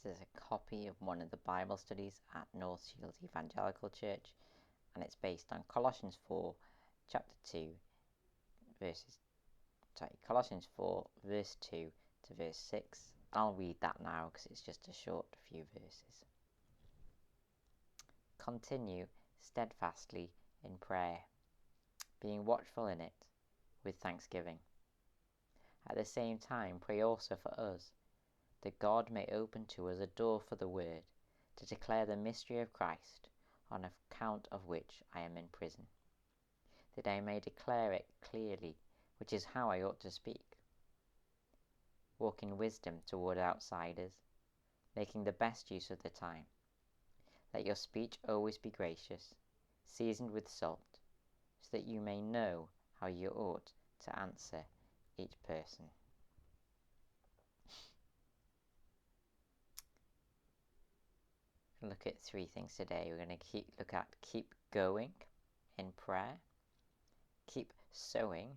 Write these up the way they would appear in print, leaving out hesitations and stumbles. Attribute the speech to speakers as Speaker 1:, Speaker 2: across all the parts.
Speaker 1: This is a copy of one of the Bible studies at North Shields Evangelical Church, and it's based on Colossians 4, Colossians 4, verse 2 to verse 6. I'll read that now because it's just a short few verses. Continue steadfastly in prayer, being watchful in it with thanksgiving. At the same time, pray also for us, that God may open to us a door for the word, to declare the mystery of Christ, on account of which I am in prison, that I may declare it clearly, which is how I ought to speak. Walk in wisdom toward outsiders, making the best use of the time. Let your speech always be gracious, seasoned with salt, so that you may know how you ought to answer each person. Look at three things today. We're going to look at keep going in prayer, keep sowing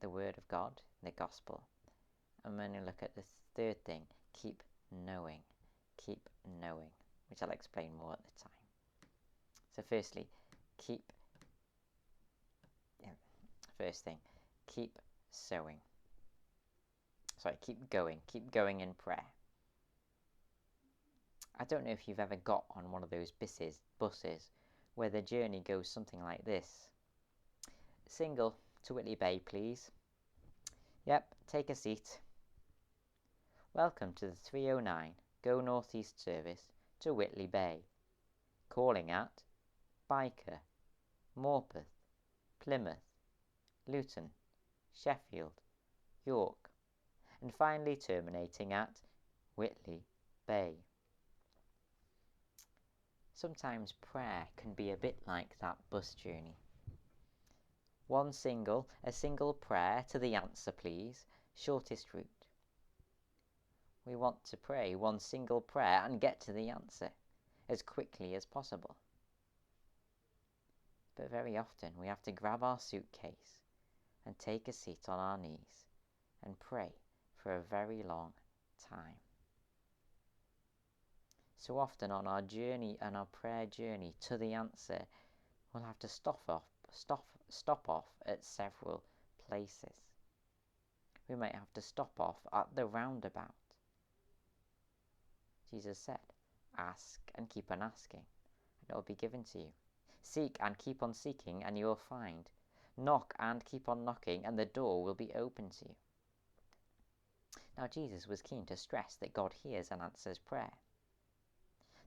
Speaker 1: the word of God, the gospel. I'm going to look at the third thing, keep knowing, which I'll explain more at the time. So firstly, first thing, keep sowing. Keep going in prayer. I don't know if you've ever got on one of those buses where the journey goes something like this. Single to Whitley Bay, please. Yep, take a seat. Welcome to the 309 Go North East service to Whitley Bay. Calling at Byker, Morpeth, Plymouth, Luton, Sheffield, York, and finally terminating at Whitley Bay. Sometimes prayer can be a bit like that bus journey. A single prayer to the answer, please, shortest route. We want to pray one single prayer and get to the answer as quickly as possible. But very often we have to grab our suitcase and take a seat on our knees and pray for a very long time. So often on our journey and our prayer journey to the answer, we'll have to stop off at several places. We might have to stop off at the roundabout. Jesus said, ask and keep on asking, and it will be given to you. Seek and keep on seeking, and you will find. Knock and keep on knocking, and the door will be open to you. Now Jesus was keen to stress that God hears and answers prayer.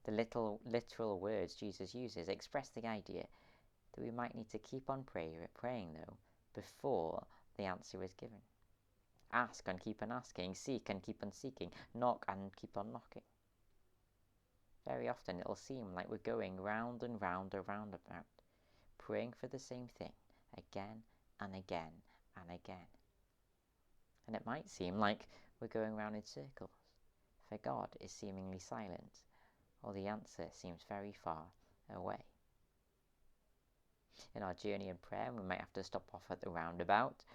Speaker 1: The literal words Jesus uses express the idea that we might need to keep on praying though, before the answer is given. Ask and keep on asking, seek and keep on seeking, knock and keep on knocking. Very often it'll seem like we're going round and round a roundabout, praying for the same thing again and again and again. And it might seem like we're going round in circles, for God is seemingly silent, or the answer seems very far away. In our journey in prayer, we might have to stop off at the roundabout.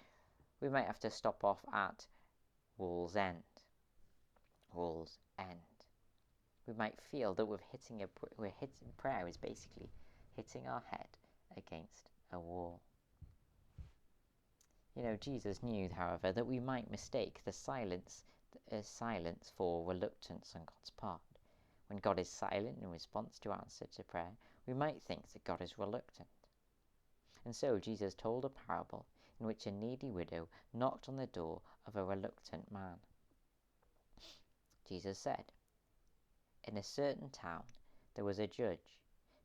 Speaker 1: We might have to stop off at Wall's End. We might feel that prayer is basically hitting our head against a wall. Jesus knew, however, that we might mistake the silence for reluctance on God's part. When God is silent in response to answer to prayer, we might think that God is reluctant. And so Jesus told a parable in which a needy widow knocked on the door of a reluctant man. Jesus said, in a certain town there was a judge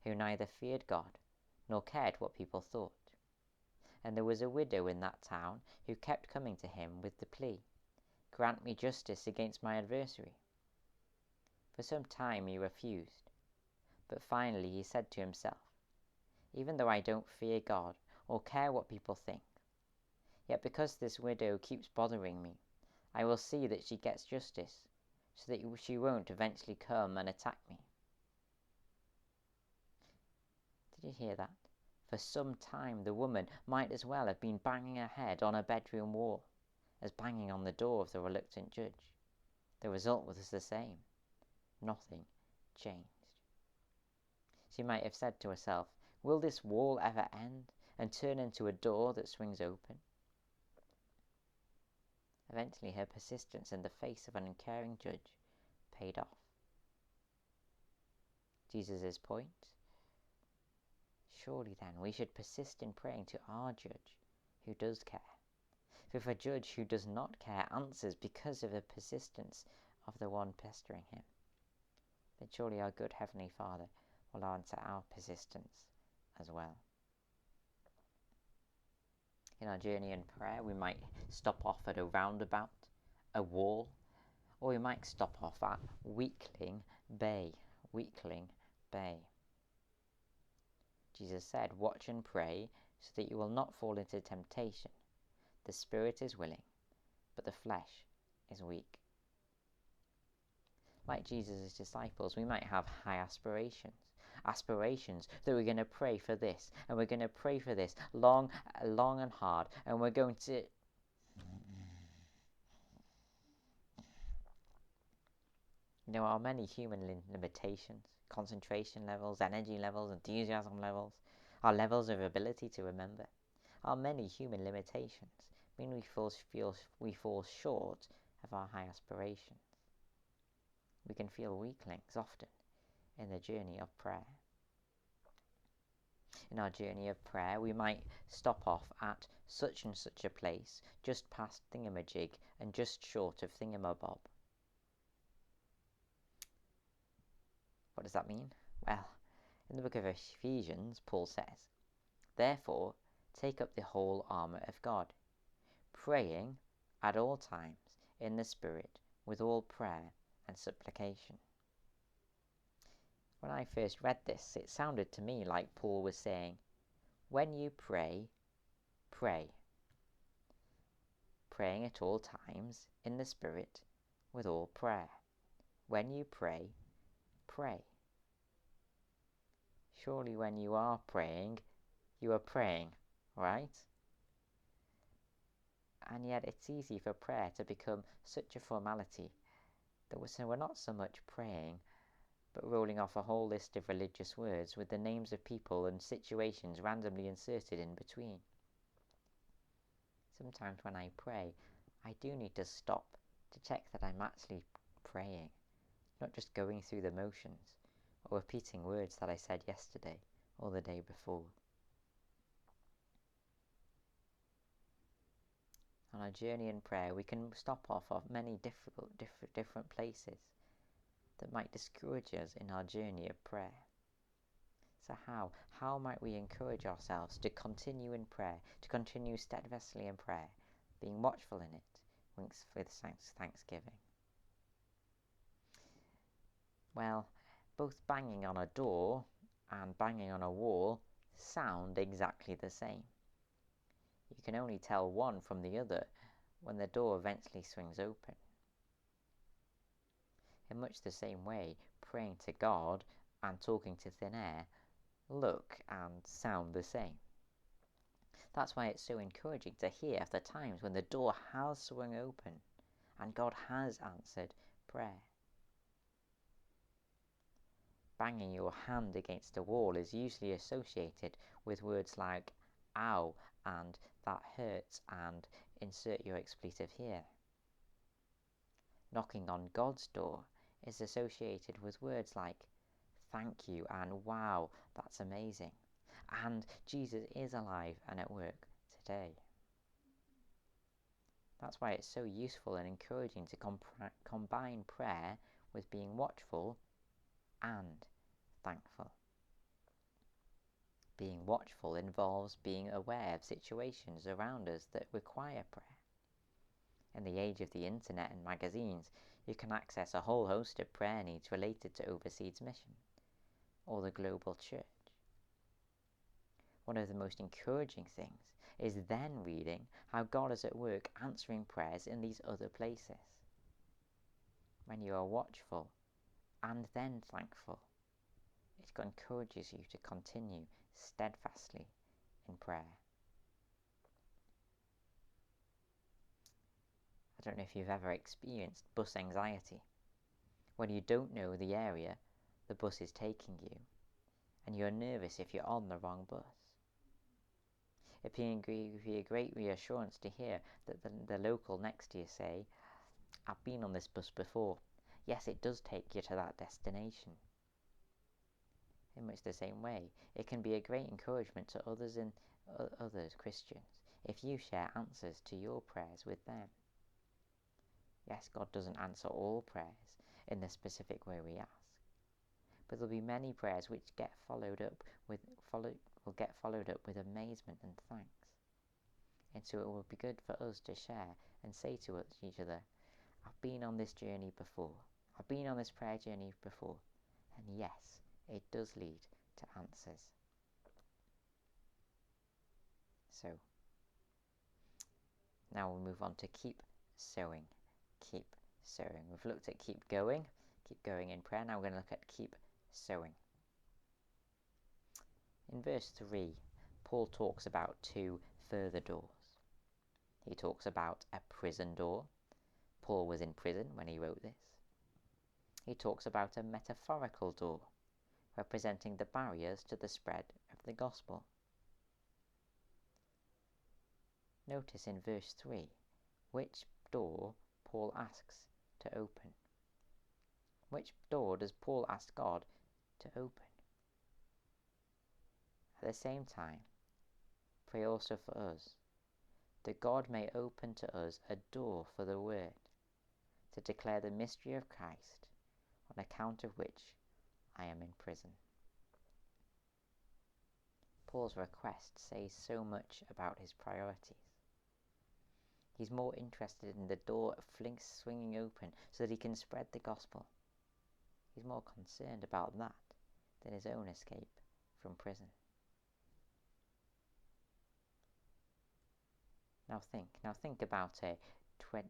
Speaker 1: who neither feared God nor cared what people thought. And there was a widow in that town who kept coming to him with the plea, grant me justice against my adversary. For some time he refused, but finally he said to himself, even though I don't fear God or care what people think, yet because this widow keeps bothering me, I will see that she gets justice, so that she won't eventually come and attack me. Did you hear that? For some time the woman might as well have been banging her head on a bedroom wall as banging on the door of the reluctant judge. The result was the same. nothing changed. She might have said to herself, will this wall ever end and turn into a door that swings open? Eventually her persistence in the face of an uncaring judge paid off. Jesus' point? Surely then we should persist in praying to our judge who does care. For if a judge who does not care answers because of the persistence of the one pestering him, then surely our good Heavenly Father will answer our persistence as well. In our journey in prayer, we might stop off at a roundabout, a wall, or we might stop off at Weakling Bay. Weakling Bay. Jesus said, watch and pray so that you will not fall into temptation. The spirit is willing, but the flesh is weak. Like Jesus' disciples, we might have high aspirations that we're going to pray for this, and we're going to pray for this long and hard, and we're going to there are many human limitations, concentration levels, energy levels, enthusiasm levels, our levels of ability to remember. Our many human limitations mean we fall short of our high aspirations. We can feel weaklings often in the journey of prayer. In our journey of prayer, we might stop off at such and such a place, just past thingamajig and just short of thingamabob. What does that mean? Well, in the book of Ephesians, Paul says, therefore, take up the whole armour of God, praying at all times in the Spirit with all prayer and supplication. When I first read this, it sounded to me like Paul was saying, when you pray, pray. Praying at all times in the Spirit with all prayer. When you pray, pray. Surely when you are praying, right? And yet it's easy for prayer to become such a formality that we're not so much praying, but rolling off a whole list of religious words with the names of people and situations randomly inserted in between. Sometimes when I pray, I do need to stop to check that I'm actually praying, not just going through the motions or repeating words that I said yesterday or the day before. On our journey in prayer, we can stop off of many different places that might discourage us in our journey of prayer. So how might we encourage ourselves to continue in prayer, to continue steadfastly in prayer, being watchful in it, with thanksgiving? Well, both banging on a door and banging on a wall sound exactly the same. You can only tell one from the other when the door eventually swings open. In much the same way, praying to God and talking to thin air look and sound the same. That's why it's so encouraging to hear of the times when the door has swung open and God has answered prayer. Banging your hand against a wall is usually associated with words like ow and that hurts and insert your expletive here. Knocking on God's door is associated with words like thank you and wow, that's amazing, and Jesus is alive and at work today. That's why it's so useful and encouraging to combine prayer with being watchful and thankful. Being watchful involves being aware of situations around us that require prayer. In the age of the internet and magazines, you can access a whole host of prayer needs related to overseas mission or the global church. One of the most encouraging things is then reading how God is at work answering prayers in these other places. When you are watchful and then thankful, it encourages you to continue steadfastly in prayer. I don't know if you've ever experienced bus anxiety, when you don't know the area the bus is taking you, and you're nervous if you're on the wrong bus. It can be a great reassurance to hear that the local next to you say, "I've been on this bus before. Yes, it does take you to that destination." In much the same way, it can be a great encouragement to other Christians if you share answers to your prayers with them. Yes, God doesn't answer all prayers in the specific way we ask, but there'll be many prayers which will get followed up with amazement and thanks. And so it will be good for us to share and say to each other, "I've been on this journey before. I've been on this prayer journey before, and yes, it does lead to answers." So, now we'll move on to keep sowing. Keep sowing. We've looked at keep going in prayer. Now we're going to look at keep sowing. In verse 3, Paul talks about two further doors. He talks about a prison door. Paul was in prison when he wrote this. He talks about a metaphorical door, representing the barriers to the spread of the gospel. Notice in verse 3 which door Paul asks to open. Which door does Paul ask God to open? At the same time, pray also for us, that God may open to us a door for the word, to declare the mystery of Christ, on account of which I am in prison. Paul's request says so much about his priorities. He's more interested in the door swinging open so that he can spread the gospel. He's more concerned about that than his own escape from prison. Now think about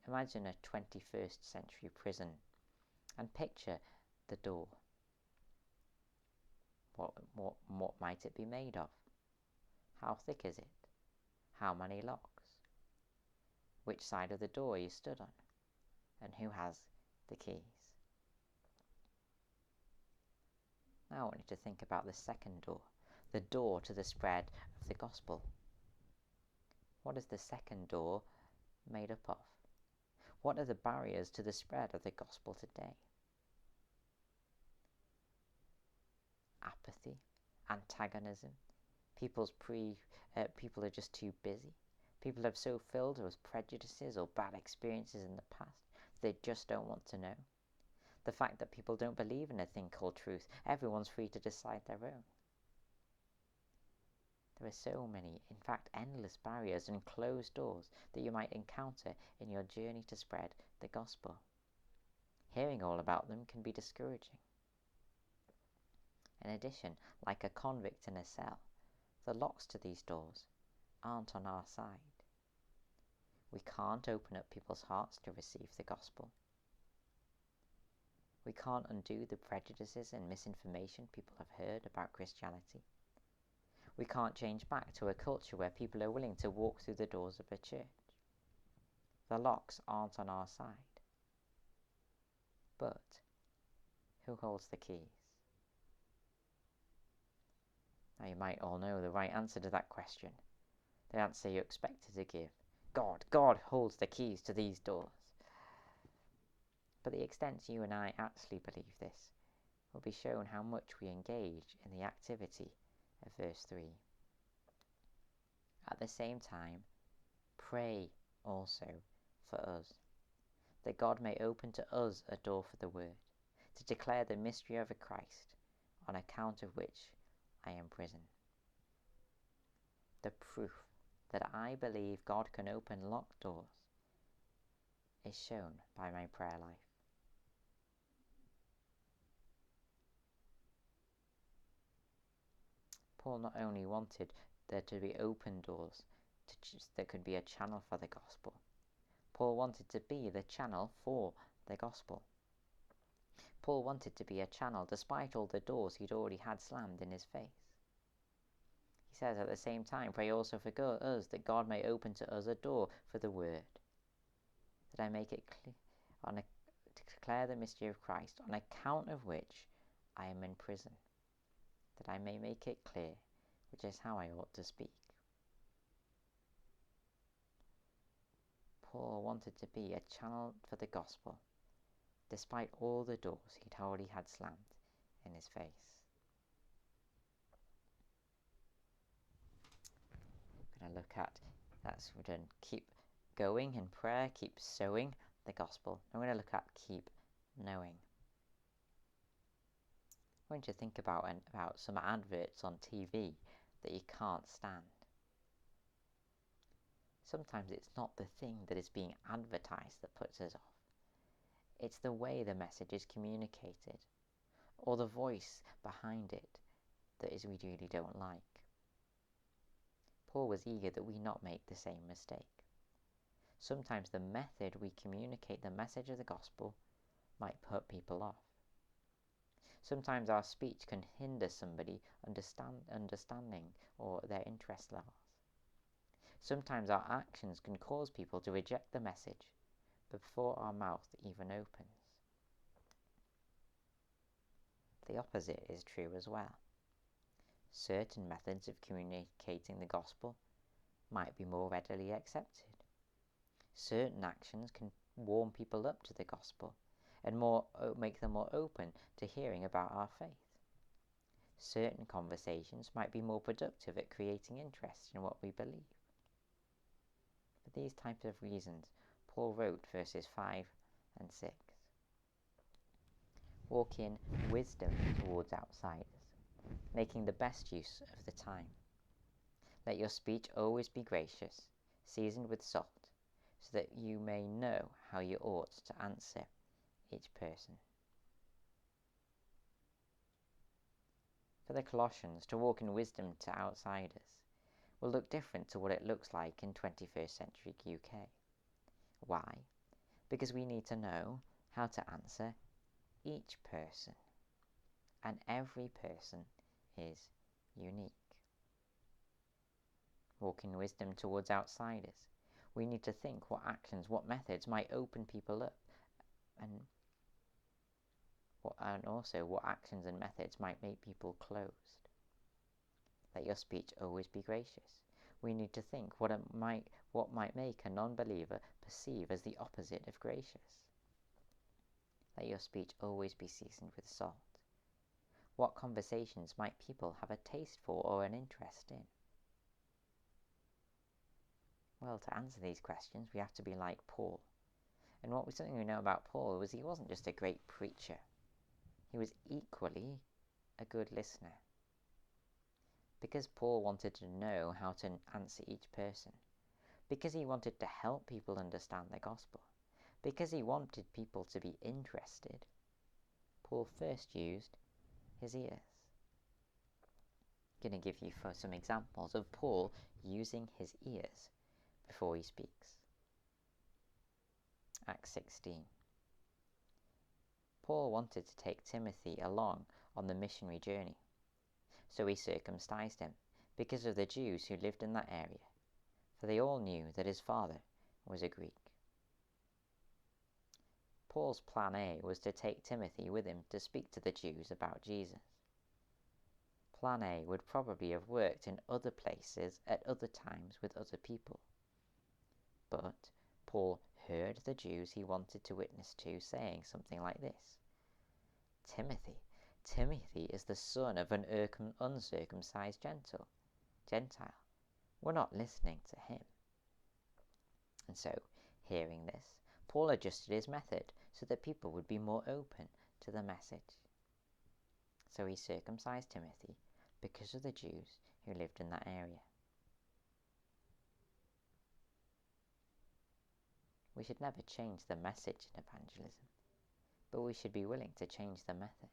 Speaker 1: imagine a 21st century prison and picture the door. What might it be made of? How thick is it? How many locks? Which side of the door you stood on? And who has the keys? Now I want you to think about the second door, the door to the spread of the gospel. What is the second door made up of? What are the barriers to the spread of the gospel today? Apathy, antagonism, people are just too busy. People are so filled with prejudices or bad experiences in the past, they just don't want to know. The fact that people don't believe in a thing called truth, everyone's free to decide their own. There are so many, in fact endless barriers and closed doors that you might encounter in your journey to spread the gospel. Hearing all about them can be discouraging. In addition, like a convict in a cell, the locks to these doors aren't on our side. We can't open up people's hearts to receive the gospel. We can't undo the prejudices and misinformation people have heard about Christianity. We can't change back to a culture where people are willing to walk through the doors of a church. The locks aren't on our side. But who holds the keys? Now you might all know the right answer to that question. The answer you expected to give. God holds the keys to these doors. But the extent you and I actually believe this will be shown how much we engage in the activity of verse 3. At the same time, pray also for us, that God may open to us a door for the word, to declare the mystery of a Christ, on account of which I am in prison. The proof that I believe God can open locked doors is shown by my prayer life. Paul not only wanted there to be open doors that could be a channel for the gospel, Paul wanted to be the channel for the gospel. Paul wanted to be a channel despite all the doors he'd already had slammed in his face. He says at the same time, pray also for us, that God may open to us a door for the word, that I make it clear, to declare the mystery of Christ, on account of which I am in prison, that I may make it clear which is how I ought to speak. Paul wanted to be a channel for the gospel, despite all the doors he'd already had slammed in his face. We're going to look at, that's we're done, keep going in prayer, keep sowing the gospel. I'm going to look at keep knowing. I want you to think about some adverts on TV that you can't stand. Sometimes it's not the thing that is being advertised that puts us off. It's the way the message is communicated, or the voice behind it that we really don't like. Paul was eager that we not make the same mistake. Sometimes the method we communicate the message of the gospel might put people off. Sometimes our speech can hinder somebody understanding or their interest levels. Sometimes our actions can cause people to reject the message before our mouth even opens. The opposite is true as well. Certain methods of communicating the gospel might be more readily accepted. Certain actions can warm people up to the gospel and make them more open to hearing about our faith. Certain conversations might be more productive at creating interest in what we believe. For these types of reasons, Paul wrote verses 5 and 6. Walk in wisdom towards outsiders, making the best use of the time. Let your speech always be gracious, seasoned with salt, so that you may know how you ought to answer each person. For the Colossians, to walk in wisdom to outsiders will look different to what it looks like in 21st century UK. Why? Because we need to know how to answer each person, and every person is unique. Walk in wisdom towards outsiders. We need to think what actions, what methods might open people up, and also what actions and methods might make people closed. Let your speech always be gracious. We need to think what might make a non-believer perceive as the opposite of gracious. Let your speech always be seasoned with salt. What conversations might people have a taste for or an interest in? Well, to answer these questions, we have to be like Paul. And something we know about Paul was he wasn't just a great preacher. He was equally a good listener. Because Paul wanted to know how to answer each person, because he wanted to help people understand the gospel, because he wanted people to be interested, Paul first used his ears. I'm going to give you some examples of Paul using his ears before he speaks. Acts 16. Paul wanted to take Timothy along on the missionary journey, so he circumcised him because of the Jews who lived in that area, for they all knew that his father was a Greek. Paul's plan A was to take Timothy with him to speak to the Jews about Jesus. Plan A would probably have worked in other places at other times with other people. But Paul heard the Jews he wanted to witness to saying something like this: Timothy is the son of an uncircumcised Gentile. We're not listening to him. And so, hearing this, Paul adjusted his method so that people would be more open to the message. So he circumcised Timothy because of the Jews who lived in that area. We should never change the message in evangelism, but we should be willing to change the method.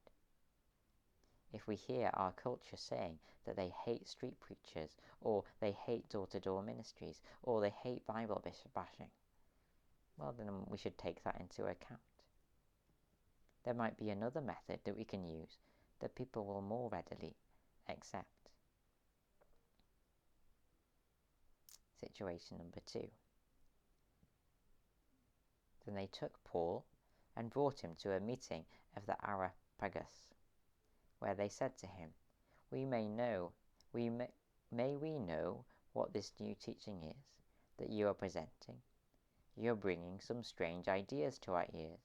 Speaker 1: If we hear our culture saying that they hate street preachers, or they hate door-to-door ministries, or they hate Bible bashing, well, then we should take that into account. There might be another method that we can use that people will more readily accept. Situation number 2. Then they took Paul and brought him to a meeting of the Areopagus, where they said to him, May we know what this new teaching is that you are presenting? You are bringing some strange ideas to our ears,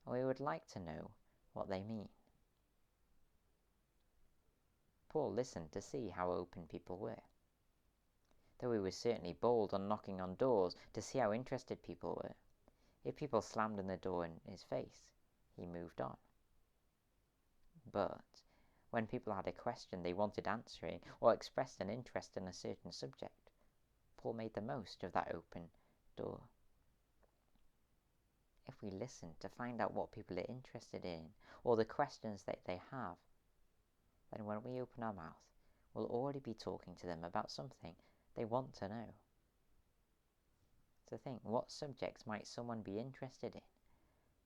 Speaker 1: and we would like to know what they mean. Paul listened to see how open people were. Though he was certainly bold on knocking on doors to see how interested people were, if people slammed in the door in his face, he moved on. But when people had a question they wanted answering or expressed an interest in a certain subject, Paul made the most of that open door. If we listen to find out what people are interested in or the questions that they have, then when we open our mouth, we'll already be talking to them about something they want to know. So think, what subjects might someone be interested in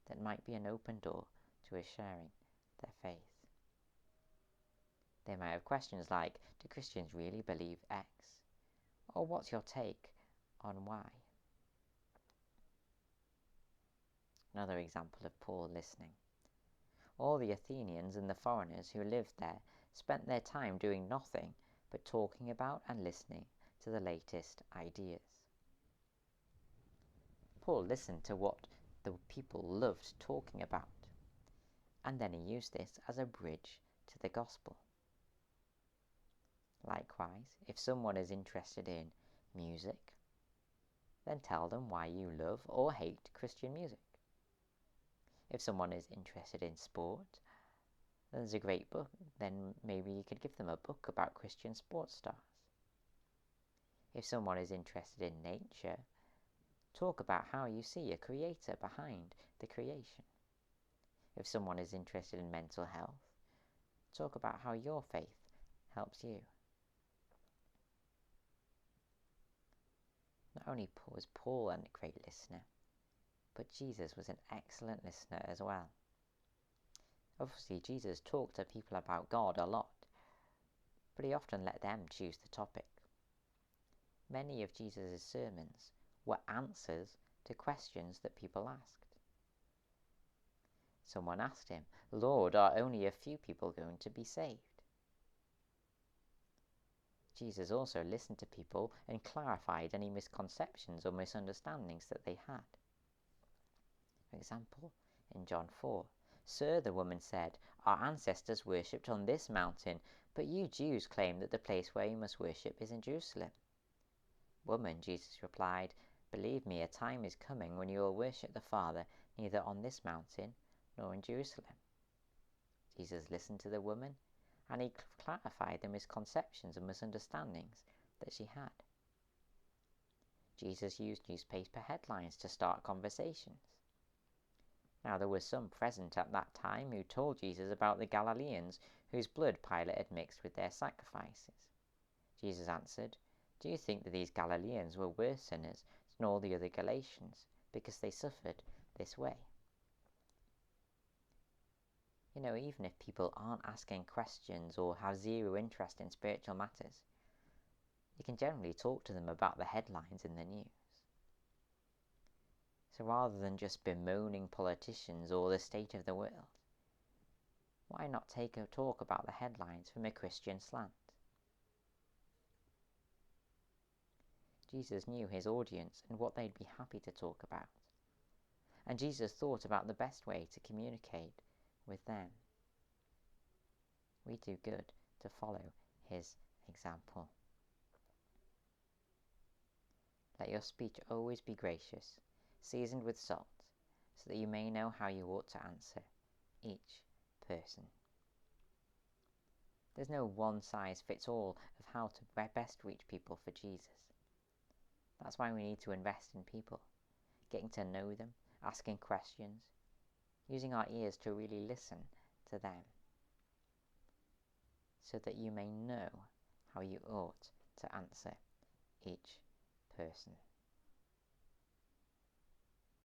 Speaker 1: that might be an open door to us sharing their faith? They might have questions like, do Christians really believe X? Or what's your take on Y? Another example of Paul listening. All the Athenians and the foreigners who lived there spent their time doing nothing but talking about and listening to the latest ideas. Paul listened to what the people loved talking about, and then he used this as a bridge to the gospel. Likewise, if someone is interested in music, then tell them why you love or hate Christian music. If someone is interested in sport, then there's a great book. Then maybe you could give them a book about Christian sports stars. If someone is interested in nature, talk about how you see a creator behind the creation. If someone is interested in mental health, talk about how your faith helps you. Not only was Paul a great listener, but Jesus was an excellent listener as well. Obviously, Jesus talked to people about God a lot, but he often let them choose the topic. Many of Jesus' sermons were answers to questions that people asked. Someone asked him, Lord, are only a few people going to be saved? Jesus also listened to people and clarified any misconceptions or misunderstandings that they had. For example, in John 4, Sir, the woman said, our ancestors worshipped on this mountain, but you Jews claim that the place where you must worship is in Jerusalem. Woman, Jesus replied, believe me, a time is coming when you will worship the Father neither on this mountain nor in Jerusalem. Jesus listened to the woman, and he clarified the misconceptions and misunderstandings that she had. Jesus used newspaper headlines to start conversations. Now there were some present at that time who told Jesus about the Galileans whose blood Pilate had mixed with their sacrifices. Jesus answered, do you think that these Galileans were worse sinners than all the other Galatians because they suffered this way? You know, even if people aren't asking questions or have zero interest in spiritual matters, you can generally talk to them about the headlines in the news. So rather than just bemoaning politicians or the state of the world, why not take a talk about the headlines from a Christian slant? Jesus knew his audience and what they'd be happy to talk about, and Jesus thought about the best way to communicate with them. We do good to follow his example. Let your speech always be gracious, seasoned with salt, so that you may know how you ought to answer each person. There's no one-size-fits-all of how to best reach people for Jesus. That's why we need to invest in people, getting to know them, asking questions, using our ears to really listen to them, so that you may know how you ought to answer each person.